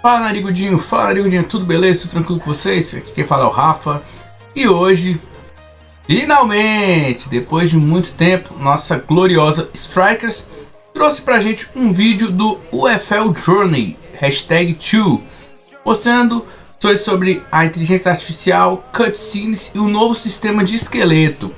Fala narigudinho, tudo beleza? Tudo tranquilo com vocês? Aqui quem fala é o Rafa. E hoje, finalmente, depois de muito tempo, nossa gloriosa Strikers trouxe pra gente um vídeo do UFL Journey, #2, mostrando sobre a inteligência artificial, cutscenes e o novo sistema de esqueleto.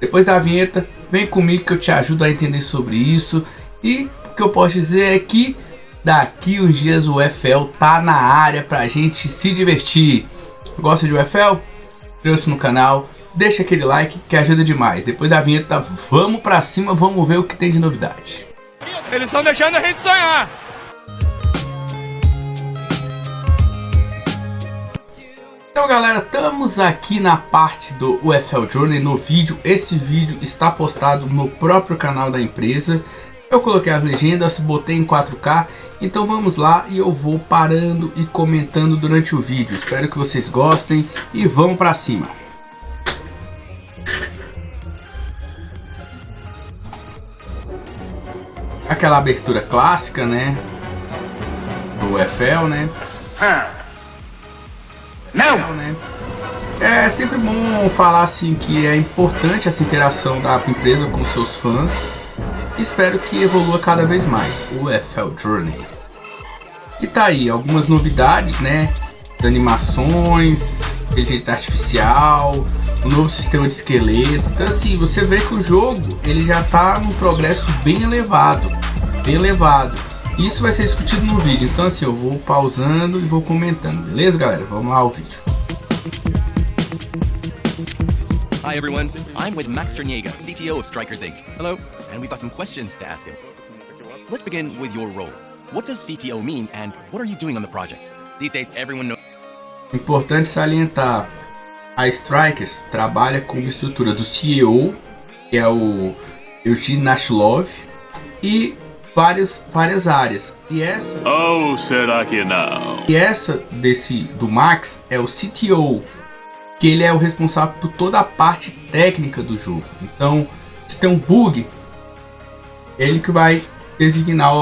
Depois da vinheta, vem comigo que eu te ajudo a entender sobre isso. E o que eu posso dizer é que daqui uns dias o UFL tá na área pra gente se divertir. Gosta de UFL? Inscreva-se no canal, deixa aquele like que ajuda demais. Depois da vinheta, vamos pra cima, vamos ver o que tem de novidade. Eles estão deixando a gente sonhar. Então galera, estamos aqui na parte do UFL Journey no vídeo. Esse vídeo está postado no próprio canal da empresa. Eu coloquei as legendas, botei em 4K, então vamos lá e eu vou parando e comentando durante o vídeo. Espero que vocês gostem e vamos pra cima. Aquela abertura clássica, né, do UFL, né? Não, né? É sempre bom falar assim que é importante essa interação da empresa com seus fãs. Espero que evolua cada vez mais o UFL Journey. E tá aí algumas novidades, né? De animações, inteligência artificial, o novo sistema de esqueleto. Então assim, você vê que o jogo ele já tá num progresso bem elevado, Isso vai ser discutido no vídeo. Então assim, eu vou pausando e vou comentando, beleza, galera? Vamos lá ao vídeo. Hi everyone, I'm with Max Terniega, CTO of Strikers Inc. Hello, and we've got some questions to ask him. Let's begin with your role. What does CTO mean and what are you doing on the project? These days everyone knows. Importante salientar, a Strikers trabalha com uma estrutura do CEO, que é o Eugene Nashlov, e várias áreas. E essa Será que não? E essa do Max é o CTO, que ele é o responsável por toda a parte técnica do jogo. Então, se tem um bug, ele que vai designar,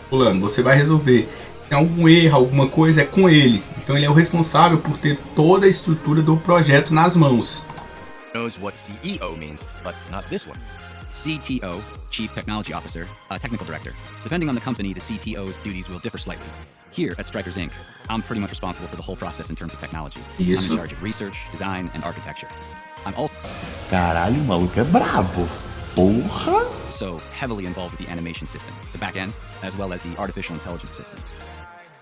fulano, você vai resolver. Se tem algum erro, alguma coisa, é com ele. Então ele é o responsável por ter toda a estrutura do projeto nas mãos. Knows what CEO means, but not this one. CTO, Chief Technology Officer, Technical Director. Depending on the company, the CTO's duties will differ slightly. Here at Strikers Inc., I'm pretty much responsible for the whole process in terms of technology. Isso. I'm in charge of research, design, and architecture. I'm Caralho, o maluco é brabo. Porra! also heavily involved with the animation system, the back end, as well as the artificial intelligence systems.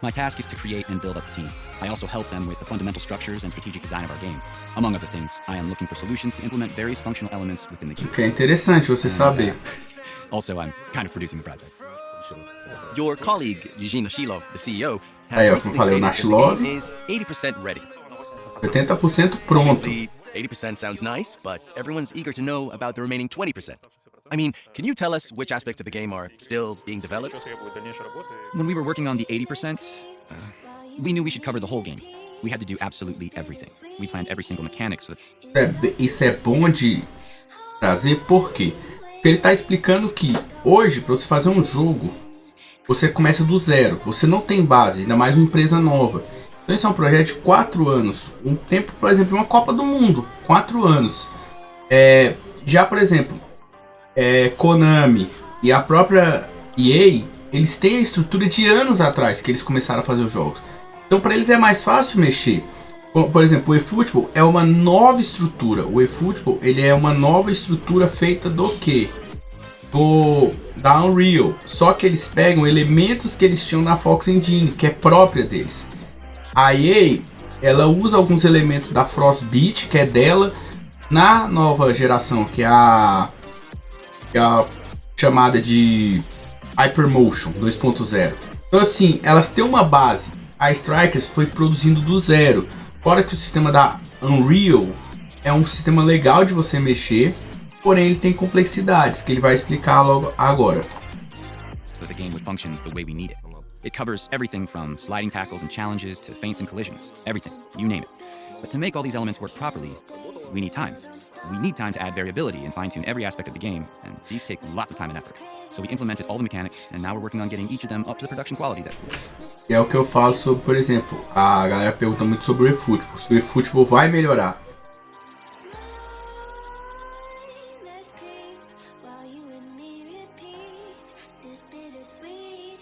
My task is to create and build up the team. I also help them with the fundamental structures and strategic design of our game. Among other things, I am looking for solutions to implement various functional elements within the game. Que é interessante você saber. Also, I'm kind of producing the project. Your colleague, Eugene Nashlov, the CEO, Aí, has como recently falei, o stated that the Nashlov. game is 80% ready. 70% pronto. Obviously, 80% sounds nice, but everyone's eager to know about the remaining 20%. I mean, can you tell us which aspects of the game are still being developed? When we were working on the 80%, we knew we should cover the whole game. We had to do absolutely everything. We planned every single mechanic so that Isso é bom de trazer, por quê? Porque ele está explicando que hoje, para você fazer um jogo, você começa do zero. Você não tem base, ainda mais uma empresa nova. Então isso é um projeto de 4 anos. Um tempo, por exemplo, de uma Copa do Mundo. 4 anos. Já, por exemplo, Konami e a própria EA, eles têm a estrutura de anos atrás que eles começaram a fazer os jogos. Então para eles é mais fácil mexer. Por exemplo, o eFootball é uma nova estrutura. O eFootball ele é uma nova estrutura feita do quê? Da Unreal. Só que eles pegam elementos que eles tinham na Fox Engine, que é própria deles. A EA, ela usa alguns elementos da Frostbite, que é dela, na nova geração, que é a chamada de Hypermotion 2.0. Então assim, elas têm uma base. A Strikers foi produzindo do zero. Fora que o sistema da Unreal é um sistema legal de você mexer, porém ele tem complexidades que ele vai explicar logo agora. the game would function the way we need it. It covers everything from sliding tackles and challenges to feints and collisions. Everything, you name it. But to make all these elements work properly, we need time. we need time to add variability and fine-tune every aspect of the game, and these take lots of time and effort. So we implemented all the mechanics, and now we're working on getting each of them up to the production quality that... E é o que eu falo sobre, por exemplo, a galera pergunta muito sobre o eFootball. Se o eFootball vai melhorar.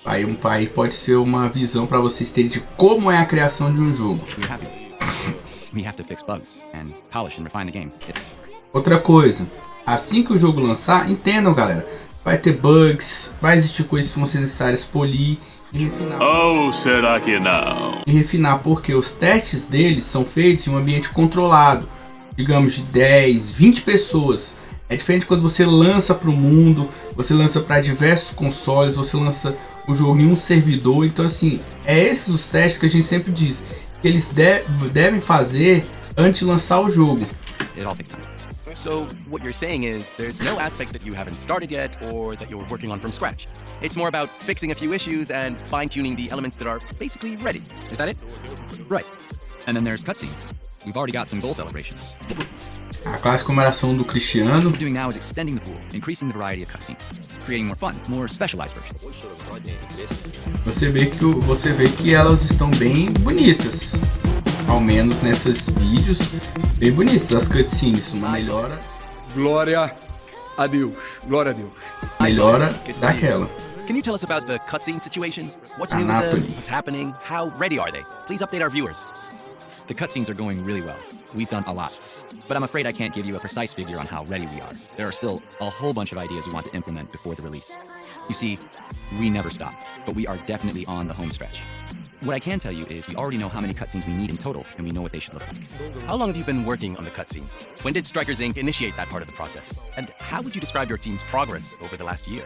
Aí pode ser uma visão para vocês terem de como é a criação de um jogo. We have to fix bugs and polish and refine the game. Outra coisa, assim que o jogo lançar, entendam, galera, vai ter bugs, vai existir coisas que vão ser necessárias polir e refinar. Ou será que não? E refinar porque os testes deles são feitos em um ambiente controlado, digamos de 10, 20 pessoas. É diferente quando você lança para o mundo, você lança para diversos consoles, você lança o jogo em um servidor. Então assim, é esses os testes que a gente sempre diz que eles devem fazer antes de lançar o jogo. It all takes time. So, what you're saying is there's no aspect that you haven't started yet or that you're working on from scratch. It's more about fixing a few issues and fine-tuning the elements that are basically ready. Is that it? Right. And then there's cutscenes. We've already got some goal celebrations. A clássica comemoração do Cristiano. What we're doing now is extending the pool, increasing the variety of cutscenes, creating more fun, more specialized versions. Você vê que elas estão bem bonitas. Ao menos nesses vídeos, bem bonitas as cutscenes, uma melhora. Glória a Deus. Glória a Deus. Melhora daquela. Can you tell us about the cutscene situation? What's new with them? What's happening? How ready are they? Please update our viewers. The cutscenes are going really well. We've done a lot. But I'm afraid I can't give you a precise figure on how ready we are. There are still a whole bunch of ideas we want to implement before the release. You see, we never stop, but we are definitely on the home stretch. What I can tell you is we already know how many cutscenes we need in total, and we know what they should look like. How long have you been working on the cutscenes? When did Strikers Inc. initiate that part of the process? And how would you describe your team's progress over the last year?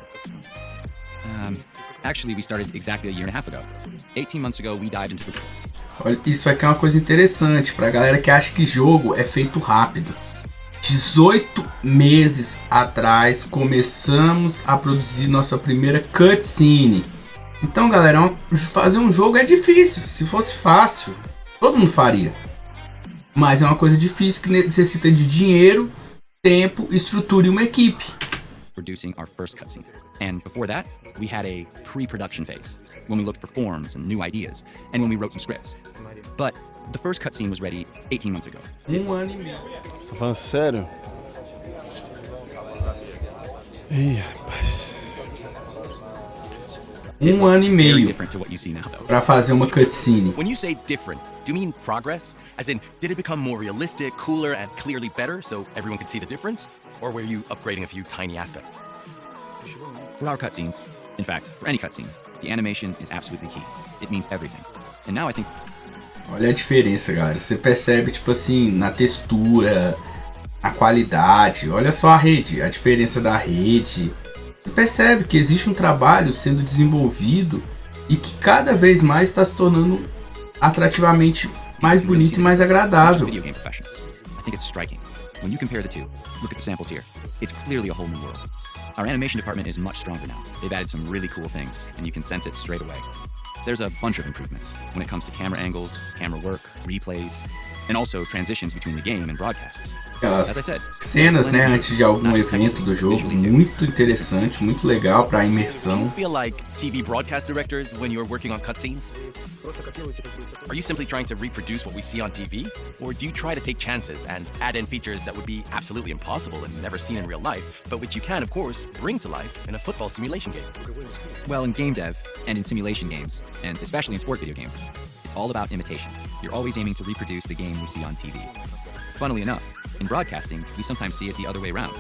Actually, we started exactly a year and a half ago. 18 months ago, we dived into the... Olha, isso aqui é uma coisa interessante pra galera que acha que jogo é feito rápido. 18 meses atrás começamos a produzir nossa primeira cutscene. Então, galera, fazer um jogo é difícil. Se fosse fácil, todo mundo faria. Mas é uma coisa difícil que necessita de dinheiro, tempo, estrutura e uma equipe. Producing our first cutscene. And before that, we had a pre-production phase, when we looked for forms and new ideas, and when we wrote some scripts. But the first cutscene was ready 18 months ago. Ano e meio. Você tá falando sério? Ih, rapaz. Ano e Very meio different to what you see now, though. pra fazer uma cutscene. When you say different, do you mean progress? As in, did it become more realistic, cooler, and clearly better so everyone could see the difference? Or were you upgrading a few tiny aspects? For our cutscenes, in fact, for any cutscene, the animation is absolutely key. It means everything. And now I think... Olha a diferença, galera. Você percebe, tipo assim, na textura, na qualidade. Olha só a rede, a diferença da rede. Você percebe que existe um trabalho sendo desenvolvido e que cada vez mais está se tornando atrativamente mais bonito e mais agradável. Video game professionals. I think it's striking. When you compare the two, look at the samples here. It's clearly a whole new world. Our animation department is much stronger now. They've added some really cool things, and you can sense it straight away. There's a bunch of improvements when it comes to camera angles, camera work, replays, and also transitions between the game and broadcasts. Aquelas cenas, né, antes de algum evento do jogo, muito interessante, muito legal para a Do imersão. you feel like TV broadcast directors when you're working on cutscenes? Are you simply trying to reproduce what we see on TV? Or do you try to take chances and add in features that would be absolutely impossible and never seen in real life, but which you can, of course, bring to life in a football simulation game? Well, in game dev, and in simulation games, and especially in sport video games, it's all about imitation. You're always aiming to reproduce the game we see on TV. Funnily enough, in broadcasting, we sometimes see it the other way around.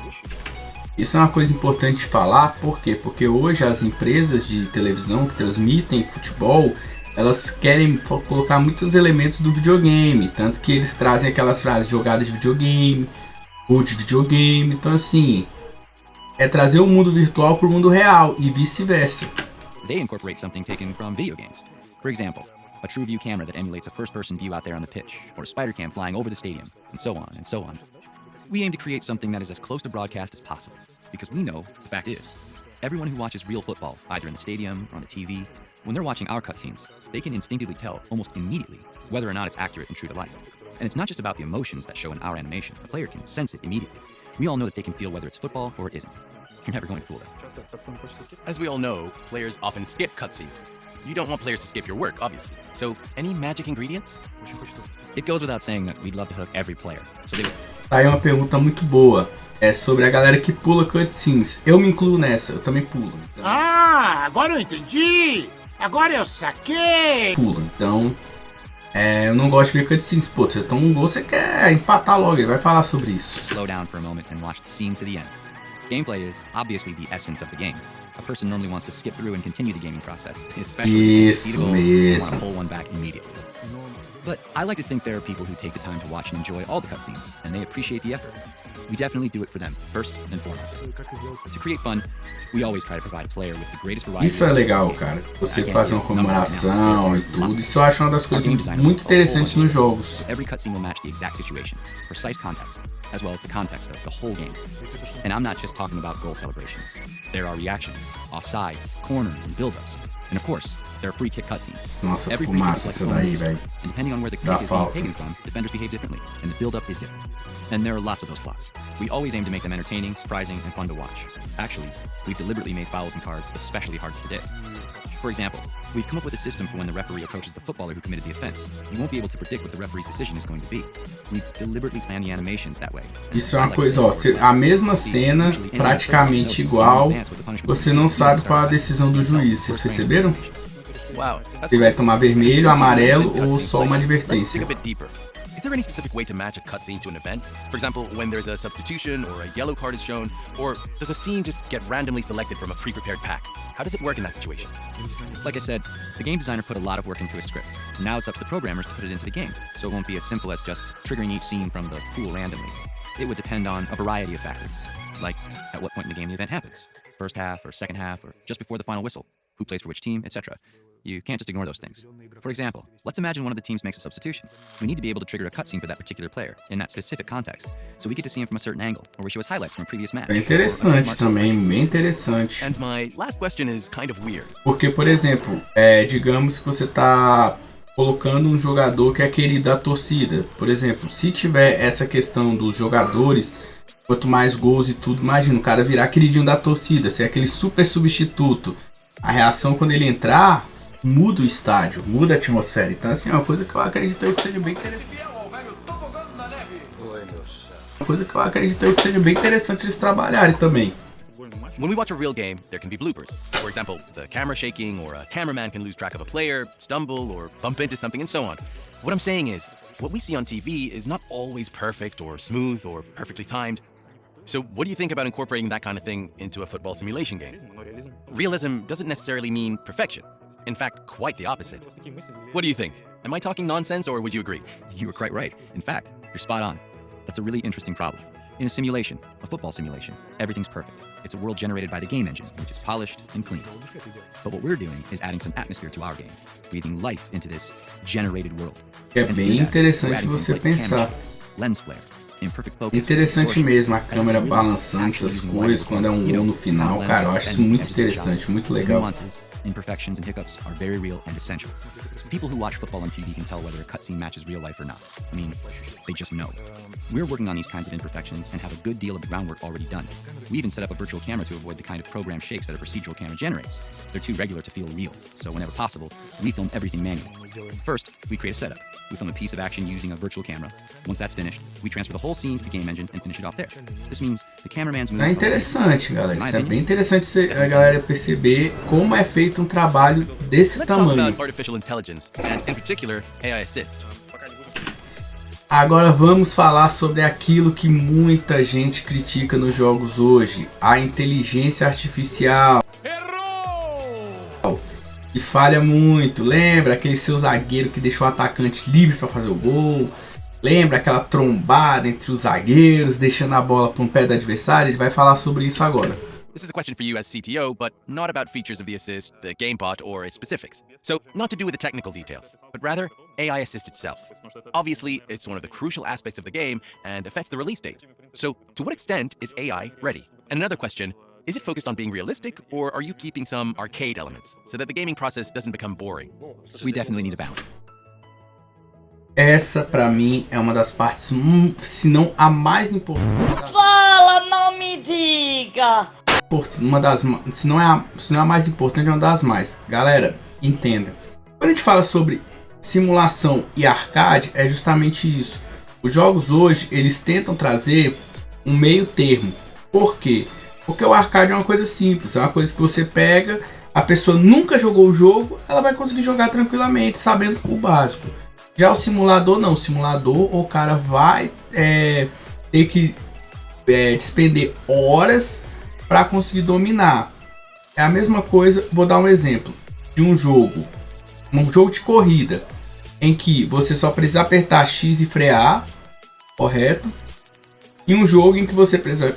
Isso é uma coisa importante de falar, por quê? Porque hoje as empresas de televisão que transmitem futebol, elas querem colocar muitos elementos do videogame, tanto que eles trazem aquelas frases jogada de videogame, ou de videogame, então assim, é trazer o mundo virtual para o mundo real e vice-versa. They incorporate something taken from video games. For example, a true view camera that emulates a first-person view out there on the pitch, or a spider cam flying over the stadium, and so on and so on. We aim to create something that is as close to broadcast as possible, because we know, the fact is, everyone who watches real football, either in the stadium or on the TV, when they're watching our cutscenes, they can instinctively tell, almost immediately, whether or not it's accurate and true to life. And it's not just about the emotions that show in our animation. A player can sense it immediately. We all know that they can feel whether it's football or it isn't. You're never going to fool them. As we all know, players often skip cutscenes. You don't want players to skip your work, obviously. So, any magic ingredients? It goes without saying that we'd love to hook every player. So they... Aí uma pergunta muito boa. É sobre a galera que pula cutscenes. Eu me incluo nessa, eu também pulo. Então... Ah, agora eu entendi! Agora eu saquei! Pulo, então... eu não gosto de ver cutscenes. Pô, você toma um gol, você quer empatar logo, ele vai falar sobre isso. Slow down for a moment and watch the scene to the end. Gameplay is obviously the essence of the game. A person normally wants to skip through and continue the gaming process, especially if Isso want to mesmo. pull one back immediately. But I like to think there are people who take the time to watch and enjoy all the cutscenes, and they appreciate the effort. We definitely do it for them, first and foremost. To create fun, we always try to provide a player with the greatest variety. Isso é legal, cara. Você faz uma comemoração e tudo. Isso eu acho uma das coisas muito interessantes nos jogos. Every cutscene will match the exact situation, precise context, as well as the context of the whole game. And I'm not just talking about goal celebrations. There are reactions, offsides, corners, and build-ups. And of course, there are free kick cutscenes. Nossa, Every ficou free kick massa is essa like a daí, velho. and depending on where the Dá kick is being falta. taken from, defenders behave differently, and the build-up is different. And there are lots of those plots. We always aim to make them entertaining, surprising, and fun to watch. Actually, we've deliberately made fouls and cards especially hard to predict. For example, we've come up with a system for when the referee approaches the footballer who committed the offense. You won't be able to predict what the referee's decision is going to be. We've deliberately planned the animations that way. Isso é uma coisa, ó, a mesma cena, praticamente igual, você não sabe qual a decisão do juiz, vocês perceberam? Wow. Se vai tomar vermelho, amarelo ou só uma Let's advertência. dig a bit deeper. Is there any specific way to match a cutscene to an event? For example, when there's a substitution or a yellow card is shown, or does a scene just get randomly selected from a pre-prepared pack? How does it work in that situation? Like I said, the game designer put a lot of work into his scripts. Now it's up to the programmers to put it into the game, so it won't be as simple as just triggering each scene from the pool randomly. It would depend on a variety of factors, like at what point in the game the event happens, first half or second half, or just before the final whistle, who plays for which team, etc. You can't just ignore those things. For example, let's imagine one of the teams makes a substitution. We need to be able to trigger a cutscene for that particular player in that specific context, so we get to see him from a certain angle, or we show us highlights from a previous match. É interessante também, bem interessante. And my last question is kind of weird. Porque, por exemplo, digamos que você tá colocando um jogador que é querido da torcida. Por exemplo, se tiver essa questão dos jogadores, quanto mais gols e tudo, imagina o cara virar queridinho da torcida, ser aquele super substituto. A reação quando ele entrar muda o estádio, muda a atmosfera. Então, assim, é uma coisa que eu acredito que seja bem interessante. Uma coisa que eu acredito que seja bem interessante eles trabalharem também. When we watch a real game, there can be bloopers. For example, the camera shaking, or a cameraman can lose track of a player, stumble, or bump into something, and so on. What I'm saying is, what we see on TV is not always perfect, or smooth, or perfectly timed. So what do you think about incorporating that kind of thing into a football simulation game? Realism doesn't necessarily mean perfection. In fact, quite the opposite. What do you think? Am I talking nonsense, or would you agree? You were quite right. In fact, you're spot on. That's a really interesting problem. In a simulation, a football simulation, everything's perfect. It's a world generated by the game engine, which is polished and clean. But what we're doing is adding some atmosphere to our game, breathing life into this generated world. É bem interessante você pensar. Lens flare, imperfect focus. Interessante mesmo, a câmera balançando essas coisas quando é um gol no final. Cara, eu acho isso muito interessante, muito legal. Nuances, imperfections, and hiccups are very real and essential. People who watch football on TV can tell whether a cutscene matches real life or not. I mean, they just know. We're working on these kinds of imperfections and have a good deal of the groundwork already done. We even set up a virtual camera to avoid the kind of program shakes that a procedural camera generates. They're too regular to feel real, so whenever possible, we film everything manually. First, we create a setup. We film a piece of action using a virtual camera. Once that's finished, we transfer the whole scene to the game engine and finish it off there. This means the cameraman's É interessante, galera. Isso é bem interessante a galera perceber como é feito um trabalho desse Let's talk tamanho. about artificial intelligence, and in particular, AI Assist. Agora vamos falar sobre aquilo que muita gente critica nos jogos hoje, a inteligência artificial. Errou! E falha muito. Lembra aquele seu zagueiro que deixou o atacante livre para fazer o gol? Lembra aquela trombada entre os zagueiros, deixando a bola para um pé do adversário? Ele vai falar sobre isso agora. This is a question for you as CTO, but not about features of the assist, the gamebot, or its specifics. So, not to do with the technical details, but rather AI Assist itself. Obviously, it's one of the crucial aspects of the game and affects the release date. So, to what extent is AI ready? And another question, is it focused on being realistic, or are you keeping some arcade elements so that the gaming process doesn't become boring? We definitely need a balance. Essa, pra mim, é uma das partes, se não a mais importante. Fala, não me diga! Uma das, se não é a mais importante, é uma das mais. Galera, entenda. Quando a gente fala sobre simulação e arcade, é justamente isso. Os jogos hoje, eles tentam trazer um meio termo. Por quê? Porque o arcade é uma coisa simples, é uma coisa que você pega, a pessoa nunca jogou o jogo, ela vai conseguir jogar tranquilamente, sabendo o básico. Já o simulador não, o simulador o cara vai ter que despender horas para conseguir dominar. É a mesma coisa, vou dar um exemplo de um jogo de corrida, em que você só precisa apertar X e frear, correto? E um jogo em que você precisa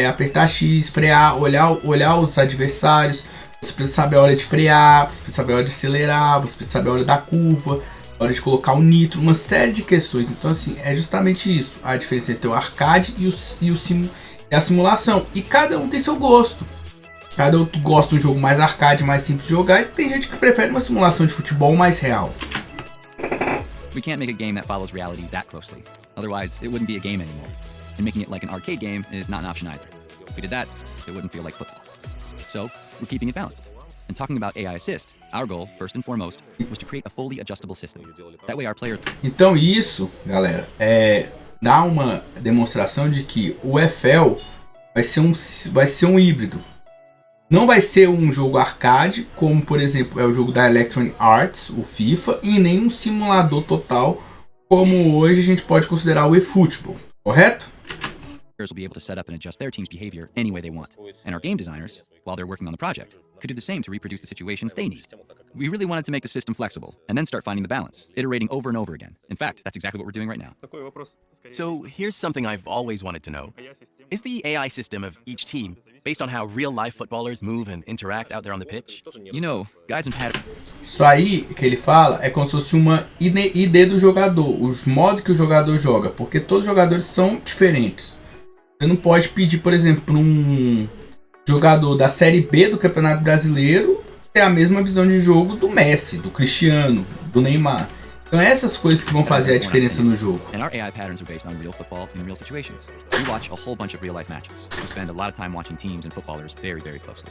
apertar X, frear, olhar os adversários, você precisa saber a hora de frear, você precisa saber a hora de acelerar, você precisa saber a hora da curva, a hora de colocar o nitro, uma série de questões. Então assim, é justamente isso, a diferença entre o arcade e a simulação. E cada um tem seu gosto. Cada um gosta de um jogo mais arcade, mais simples de jogar, e tem gente que prefere uma simulação de futebol mais real. We can't make a game that follows reality that closely. Otherwise, it wouldn't be a game anymore. And making it like an arcade game is not an option either. If we did that, it wouldn't feel like football. So, we're keeping it balanced. And talking about AI Assist, our goal, first and foremost, was to create a fully adjustable system. That way our players... Então isso, galera, dá uma demonstração de que o eFootball vai ser um híbrido. Não vai ser um jogo arcade, como por exemplo é o jogo da Electronic Arts, o FIFA, e nem um simulador total, como hoje a gente pode considerar o eFootball, correto? Players will be able to set up and adjust their team's behavior any way they want. And our game designers, while they're working on the project, could do the same to reproduce the situations they need. We really wanted to make the system flexible, and then start finding the balance, iterating over and over again. In fact, that's exactly what we're doing right now. So here's something I've always wanted to know. Is the AI system of each team based on how real-life footballers move and interact out there on the pitch? You know, guys in pattern... Isso aí que ele fala é como se fosse uma ID do jogador, os modos que o jogador joga, porque todos os jogadores são diferentes. Você não pode pedir, por exemplo, para um jogador da Série B do Campeonato Brasileiro ter a mesma visão de jogo do Messi, do Cristiano, do Neymar. Então essas coisas que vão fazer a diferença no jogo. And our AI patterns are based on real football in real situations. We watch a whole bunch of real-life matches. We spend a lot of time watching teams and footballers very, very closely.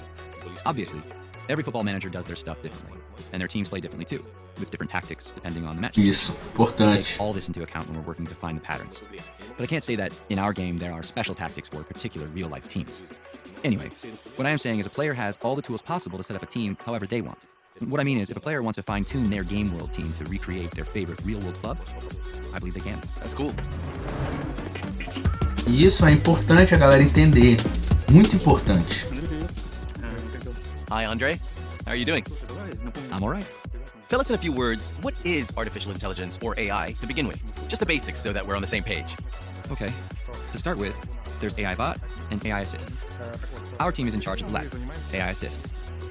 Obviously, every football manager does their stuff differently, and their teams play differently too, with different tactics depending on the match. Isso, importante. We take all this into account when we're working to find the patterns. But I can't say that in our game there are special tactics for particular real-life teams. Anyway, what I am saying is a player has all the tools possible to set up a team however they want. What I mean is, if a player wants to fine-tune their game world team to recreate their favorite real-world club, I believe they can. That's cool. E isso é importante a galera entender. Muito importante. Hi, Andre. How are you doing? I'm alright. Tell us in a few words, what is artificial intelligence, or AI, to begin with? Just the basics so that we're on the same page. Okay, to start with, there's AI Bot and AI Assist. Our team is in charge of the latter, AI Assist.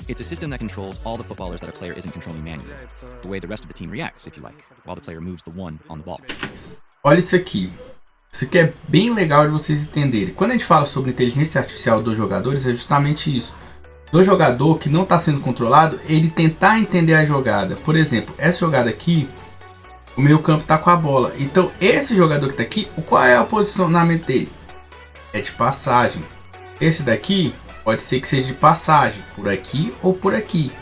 It's a system that controls all the footballers that a player isn't controlling manually, the way the rest of the team reacts, if you like, while the player moves the one on the ball. Olha isso aqui. Isso aqui é bem legal de vocês entenderem. Quando a gente fala sobre inteligência artificial dos jogadores, é justamente isso. Do jogador que não está sendo controlado, ele tentar entender a jogada. Por exemplo, essa jogada aqui, o meio campo está com a bola. Então, esse jogador que está aqui, qual é o posicionamento dele? É de passagem. Esse daqui pode ser que seja de passagem, por aqui ou por aqui.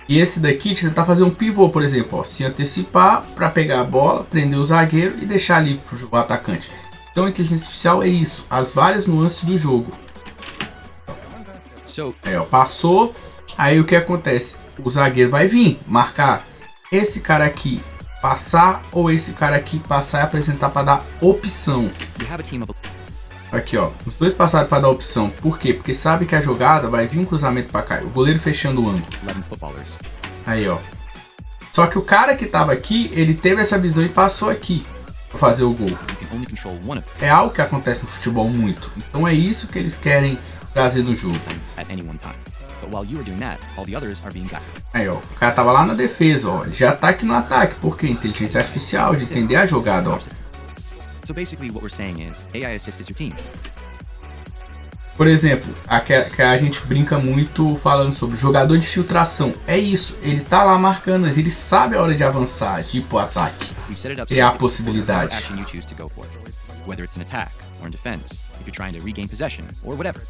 E esse daqui, tentar fazer um pivô, por exemplo, ó, se antecipar para pegar a bola, prender o zagueiro e deixar livre para o atacante. Então, a inteligência artificial é isso, as várias nuances do jogo. Aí, ó, passou, aí o que acontece? O zagueiro vai vir, marcar esse cara aqui passar ou esse cara aqui passar e apresentar para dar opção. Aqui, ó, os dois passaram para dar opção. Por quê? Porque sabe que a jogada vai vir um cruzamento para cá, o goleiro fechando o ângulo. Aí, ó. Só que o cara que tava aqui, ele teve essa visão e passou aqui para fazer o gol. É algo que acontece no futebol muito. Então é isso que eles querem trazer no jogo. Aí, ó, o cara tava lá na defesa, ó, ele já tá aqui no ataque, porque inteligência artificial de entender a jogada, ó. So basically what we're saying is AI Assist is your team. Por exemplo, que a gente brinca muito falando sobre jogador de filtração. É isso, ele tá lá marcando, mas ele sabe a hora de avançar, de ir pro ataque. Criar a possibilidade. Whether it's an attack or in defense, if you're trying to regain possession or whatever.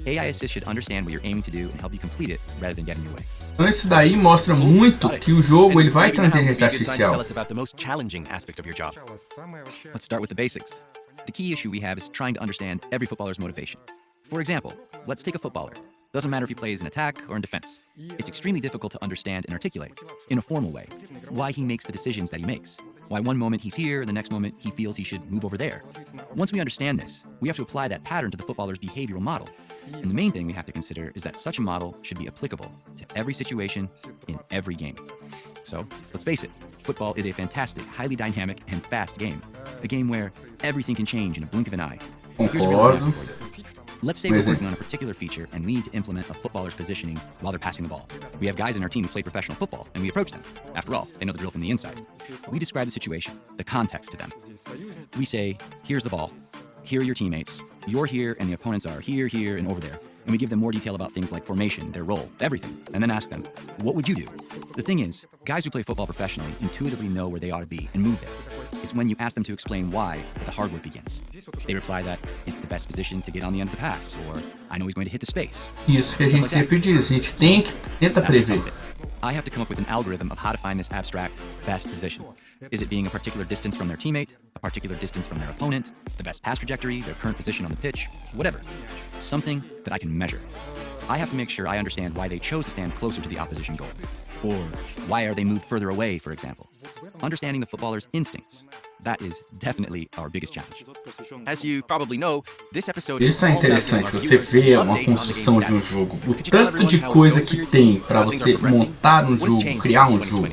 AI assist should understand what you're aiming to do and help you complete it rather than get in your way. Então isso daí mostra muito que o jogo ele vai ter uma inteligência artificial. Let's start with the basics. The key issue we have is trying to understand every footballer's motivation. For example, let's take a footballer. Doesn't matter if he plays in attack or in defense. It's extremely difficult to understand and articulate, in a formal way, why he makes the decisions that he makes. Why one moment he's here, and the next moment he feels he should move over there. Once we understand this, we have to apply that pattern to the footballer's behavioral model. And the main thing we have to consider is that such a model should be applicable to every situation in every game. So, let's face it, football is a fantastic, highly dynamic, and fast game. A game where everything can change in a blink of an eye. Here's a real example for you. Let's say we're working on a particular feature and we need to implement a footballer's positioning while they're passing the ball. We have guys in our team who play professional football, and we approach them. After all, they know the drill from the inside. We describe the situation, the context to them. We say, here's the ball, here are your teammates, you're here and the opponents are here, here, and over there. And we give them more detail about things like formation, their role, everything, and then ask them, what would you do? The thing is, guys who play football professionally intuitively know where they ought to be and move there. It's when you ask them to explain why that the hard work begins. They reply that it's the best position to get on the end of the pass, or I know he's going to hit the space. Isso que a gente sempre diz, a gente tem que tenta prever. I have to come up with an algorithm of how to find this abstract best position. Is it being a particular distance from their teammate, a particular distance from their opponent, the best pass trajectory, their current position on the pitch, whatever. Something that I can measure. I have to make sure I understand why they chose to stand closer to the opposition goal. Or why are they moved further away, for example. Understanding the footballer's instincts. That is definitely our biggest challenge. As you probably know, this episode Isso é interessante, você vê uma construção de um jogo, o tanto de coisa que tem para você montar um jogo, criar um jogo.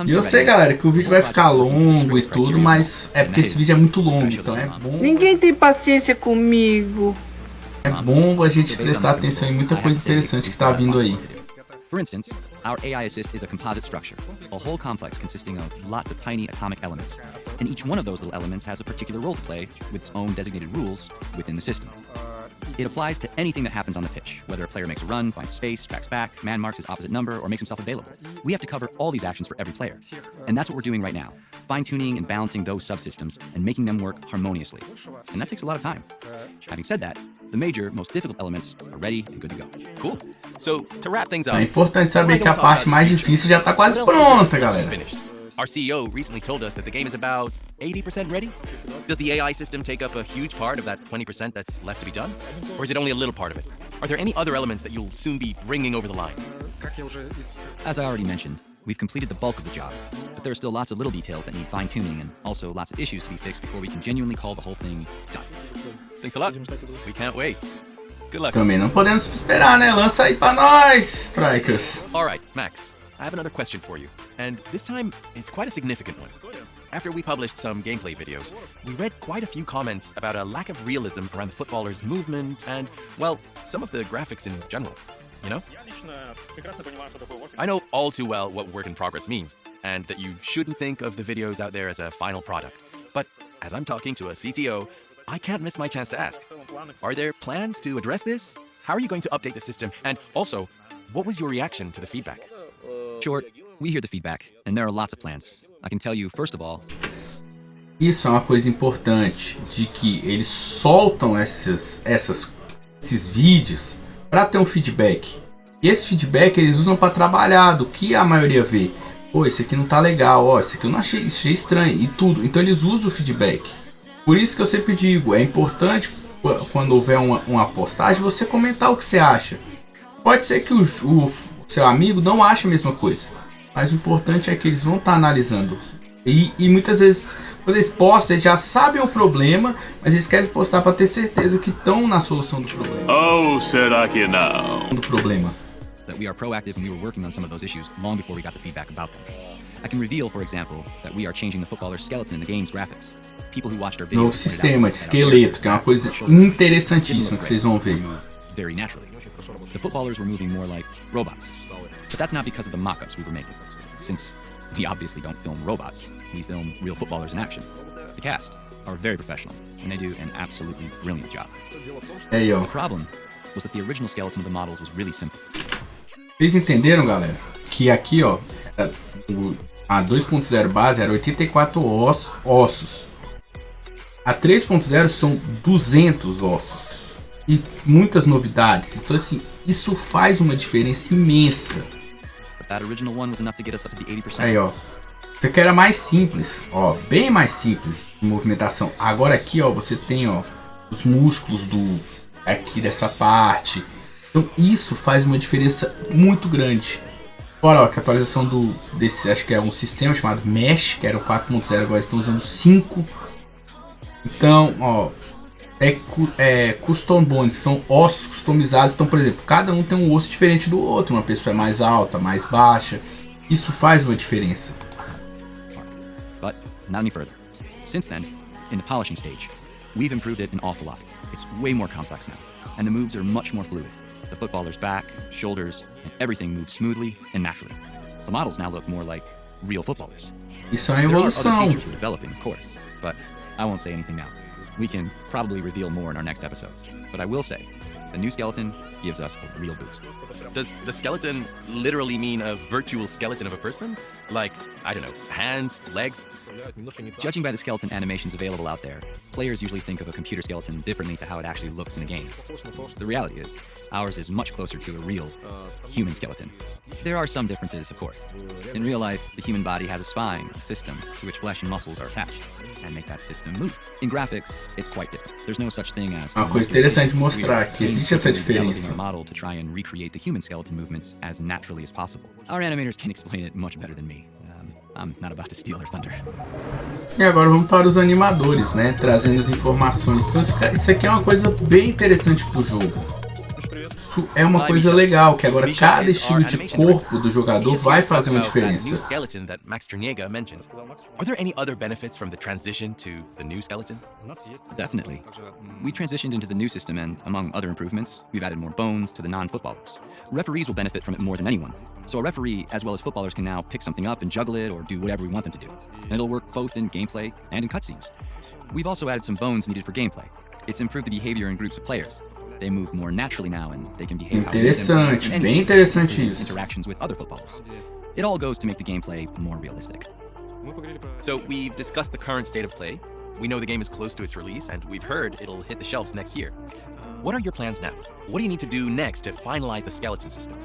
E eu sei, galera, que o vídeo vai ficar longo e tudo, mas é porque esse vídeo é muito longo, então é bom. Ninguém tem paciência comigo. É bom a gente prestar atenção em muita coisa interessante que está vindo aí. For instance, our AI assist is a composite structure, a whole complex consisting of lots of tiny atomic elements, and each one of those little elements has a particular role to play with its own designated rules within the system. It applies to anything that happens on the pitch, whether a player makes a run, finds space, tracks back, man marks his opposite number, or makes himself available. We have to cover all these actions for every player. And that's what we're doing right now, fine-tuning and balancing those subsystems and making them work harmoniously. And that takes a lot of time. Having said that, the major, most difficult elements are ready and good to go. Cool. So, to wrap things up, é importante saber que a parte mais difícil já tá quase pronta, galera. Our CEO recently told us that the game is about 80% ready. Does the AI system take up a huge part of that 20% that's left to be done? Or is it only a little part of it? Are there any other elements that you'll soon be bringing over the line? As I already mentioned, we've completed the bulk of the job, but there are still lots of little details that need fine-tuning and also lots of issues to be fixed before we can genuinely call the whole thing done. Thanks a lot. We can't wait. Good luck. Também não podemos esperar, né? Lança aí pra nós, Strikers. All right, Max. I have another question for you, and this time it's quite a significant one. After we published some gameplay videos, we read quite a few comments about a lack of realism around the footballer's movement and, well, some of the graphics in general, you know? I know all too well what work in progress means, and that you shouldn't think of the videos out there as a final product. But as I'm talking to a CTO, I can't miss my chance to ask, are there plans to address this? How are you going to update the system? And also, what was your reaction to the feedback? Sure, we hear the feedback, and there are lots of plans. I can tell you, first of all... Isso é uma coisa importante, de que eles soltam esses vídeos para ter um feedback. E esse feedback eles usam para trabalhar, do que a maioria vê. Pô, esse aqui não tá legal, ó, esse aqui eu não achei estranho, e tudo. Então eles usam o feedback. Por isso que eu sempre digo, é importante, quando houver uma postagem, você comentar o que você acha. Pode ser que o seu amigo não ache a mesma coisa, mas o importante é que eles vão estar analisando. E muitas vezes, quando eles postam, eles já sabem o problema, mas eles querem postar para ter certeza que estão na solução do problema. Ou será que não? Do problema. That we are proactive and we were working on some of those issues long before we got the feedback about them. I can reveal, for example, that we are changing the footballer's skeleton in the game's graphics. People who watched our videos... Novo sistema de esqueleto, que é uma coisa interessantíssima que vocês vão ver. Very naturally. The footballers were moving more like robots. But that's not because of the mock-ups we were making. Since we obviously don't film robots, we film real footballers in action. The cast, are very professional, and they do an absolutely brilliant job. Aí, ó. The problem was that the original skeleton of the models was really simple. Vocês entenderam, galera? Que aqui, ó, a 2.0 base era 84 ossos. A 3.0 são 200 ossos. E muitas novidades. Então, assim, isso faz uma diferença imensa. That original one was enough to get us up to the 80%. Aí, ó. Isso aqui era mais simples, ó, bem mais simples de movimentação. Agora aqui, ó, você tem, ó, os músculos aqui dessa parte. Então isso faz uma diferença muito grande. Fora, ó, que a atualização desse, acho que é um sistema chamado Mesh, que era o 4.0, agora estão usando 5. Então, ó, custom bones, são ossos customizados. Então, por exemplo, cada um tem um osso diferente do outro. Uma pessoa é mais alta, mais baixa. Isso faz uma diferença. But not any further. Since then, in the polishing stage, we've improved it an awful lot. It's way more complex now, and the moves are much more fluid. The footballer's back, shoulders, and everything moves smoothly and naturally. The models now look more like real footballers. Isso é uma There are other evolução. features we're developing, of course, but I won't say anything now. We can probably reveal more in our next episodes. But I will say, the new skeleton gives us a real boost. Does the skeleton literally mean a virtual skeleton of a person? Like, I don't know, hands, legs? Judging by the skeleton animations available out there, players usually think of a computer skeleton differently to how it actually looks in a game. The reality is, ours is much closer to a real human skeleton. There are some differences, of course. In real life, the human body has a spine, a system, to which flesh and muscles are attached, and make that system move. In graphics, it's quite different. There's no such thing as... Uma coisa interessante de mostrar que existe essa diferença. ...a model to try and recreate the human skeleton movements as naturally as possible. Our animators can explain it much better than me. I'm not about to steal their thunder. E agora vamos para os animadores, né? Trazendo as informações. Então isso aqui é uma coisa bem interessante pro jogo. Isso é uma coisa legal, que agora cada estilo de corpo do jogador vai fazer uma diferença. Are there any other benefits from the transition to the new skeleton? Definitely. We transitioned into the new system and, among other improvements, we've added more bones to the non-footballers. Referees will benefit from it more than anyone. So a referee, as well as footballers, can now pick something up and juggle it or do whatever we want them to do. And it'll work both in gameplay and in cutscenes. We've also added some bones needed for gameplay. It's improved the behavior in groups of players. They move more naturally now and they can behave how Interessante, bem interessante isso. Interactions with other footballers. It all goes to make the gameplay more realistic. So we've discussed the current state of play. We know the game is close to its release, and we've heard it'll hit the shelves next year. What are your plans now? What do you need to do next to finalize the skeleton system?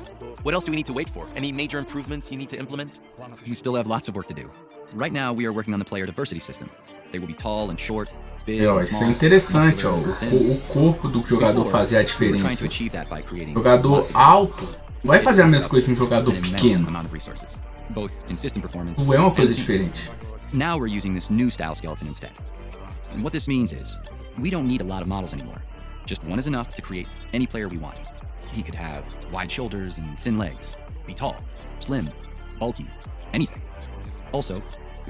What else do we need to wait for? Any major improvements you need to implement? We still have lots of work to do. Right now, we are working on the player diversity system. They will be tall and short, big, Ó, and isso small, é interessante, ó, muscular, thin. o corpo do jogador Before, fazer a we were trying to diferença. achieve that by creating Jogador lots of alto vai fazer a mesma coisa de um jogador an immense pequeno. amount of resources, both in system performance Não é uma coisa and diferente. Now we're using this new style skeleton instead. And what this means is, we don't need a lot of models anymore. Just one is enough to create any player we want. He could have wide shoulders and thin legs, be tall, slim, bulky, anything. Also,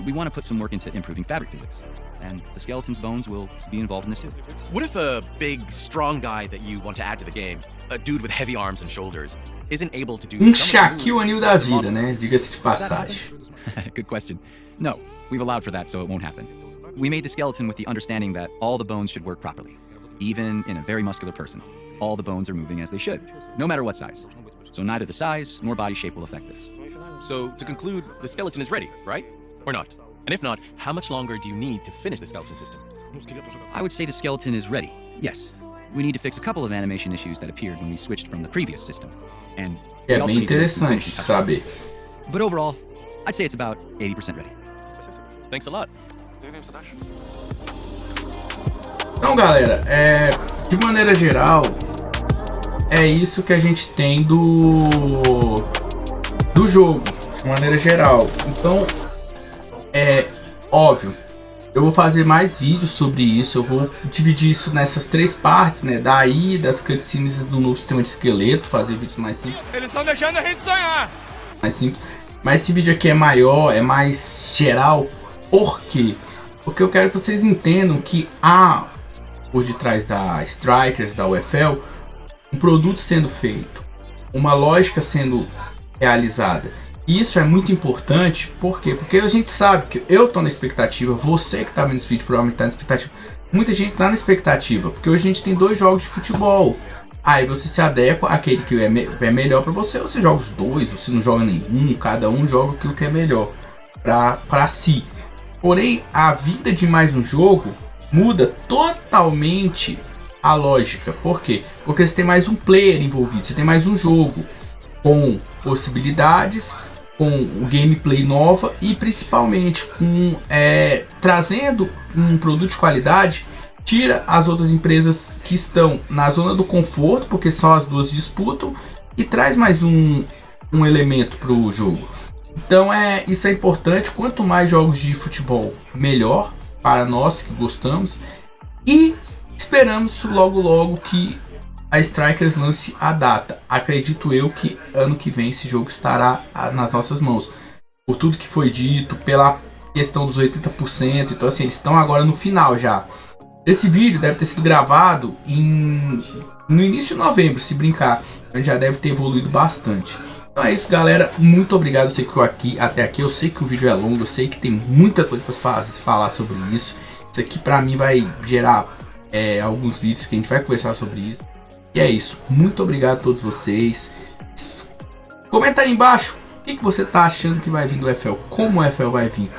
we want to put some work into improving fabric physics, and the skeleton's bones will be involved in this too. What if a big, strong guy that you want to add to the game, a dude with heavy arms and shoulders, isn't able to do Shaquille O'Neal da vida, né? Diga-se de passagem. Good question. No, we've allowed for that so it won't happen. We made the skeleton with the understanding that all the bones should work properly. Even in a very muscular person, all the bones are moving as they should, no matter what size. So neither the size nor body shape will affect this. So, to conclude, the skeleton is ready, right? Or not? And if not, how much longer do you need to finish the skeleton system? I would say the skeleton is ready, yes. We need to fix a couple of animation issues that appeared when we switched from the previous system. And we É also bem need to make some interessante finishing touches. saber. But overall, I'd say it's about 80% ready. Thanks a lot. Então, galera, de maneira geral, é isso que a gente tem do jogo, de maneira geral. Então, é óbvio, eu vou fazer mais vídeos sobre isso. Eu vou dividir isso nessas 3 partes, né? Daí, das cutscenes do novo sistema de esqueleto, fazer vídeos mais simples. Eles estão deixando a gente sonhar. Mais simples. Mas esse vídeo aqui é maior, é mais geral. Por quê? Porque eu quero que vocês entendam que há por detrás da Strikers, da UFL, um produto sendo feito, uma lógica sendo realizada. E isso é muito importante, por quê? Porque a gente sabe que eu tô na expectativa, você que tá vendo esse vídeo provavelmente tá na expectativa, muita gente tá na expectativa, porque hoje a gente tem 2 jogos de futebol. Aí você se adequa àquele que é melhor para você, ou você joga os 2, ou você não joga nenhum, cada um joga aquilo que é melhor para si. Porém, a vida de mais um jogo muda totalmente a lógica. Por quê? Porque você tem mais um player envolvido, você tem mais um jogo com possibilidades, com o gameplay nova e principalmente com trazendo um produto de qualidade. Tira as outras empresas que estão na zona do conforto, porque só as duas disputam, e traz mais um elemento para o jogo. Então isso é importante. Quanto mais jogos de futebol, melhor para nós que gostamos. E esperamos logo que a Strikers lance a data. Acredito eu que ano que vem esse jogo estará nas nossas mãos. Por tudo que foi dito, pela questão dos 80%. Então assim, eles estão agora no final já. Esse vídeo deve ter sido gravado no início de novembro, se brincar. Então já deve ter evoluído bastante. Então é isso, galera. Muito obrigado. Eu sei que até aqui, eu sei que o vídeo é longo, eu sei que tem muita coisa para falar sobre isso. Isso aqui para mim vai gerar alguns vídeos que a gente vai conversar sobre isso. E é isso. Muito obrigado a todos vocês. Comenta aí embaixo o que você tá achando que vai vir do EFL. Como o EFL vai vir.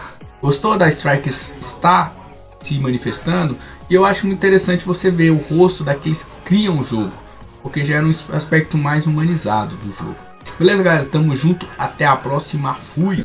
Gostou da Strikers Está se manifestando? E eu acho muito interessante você ver o rosto daqueles que criam o jogo, porque já é um aspecto mais humanizado do jogo. Beleza, galera? Tamo junto. Até a próxima. Fui!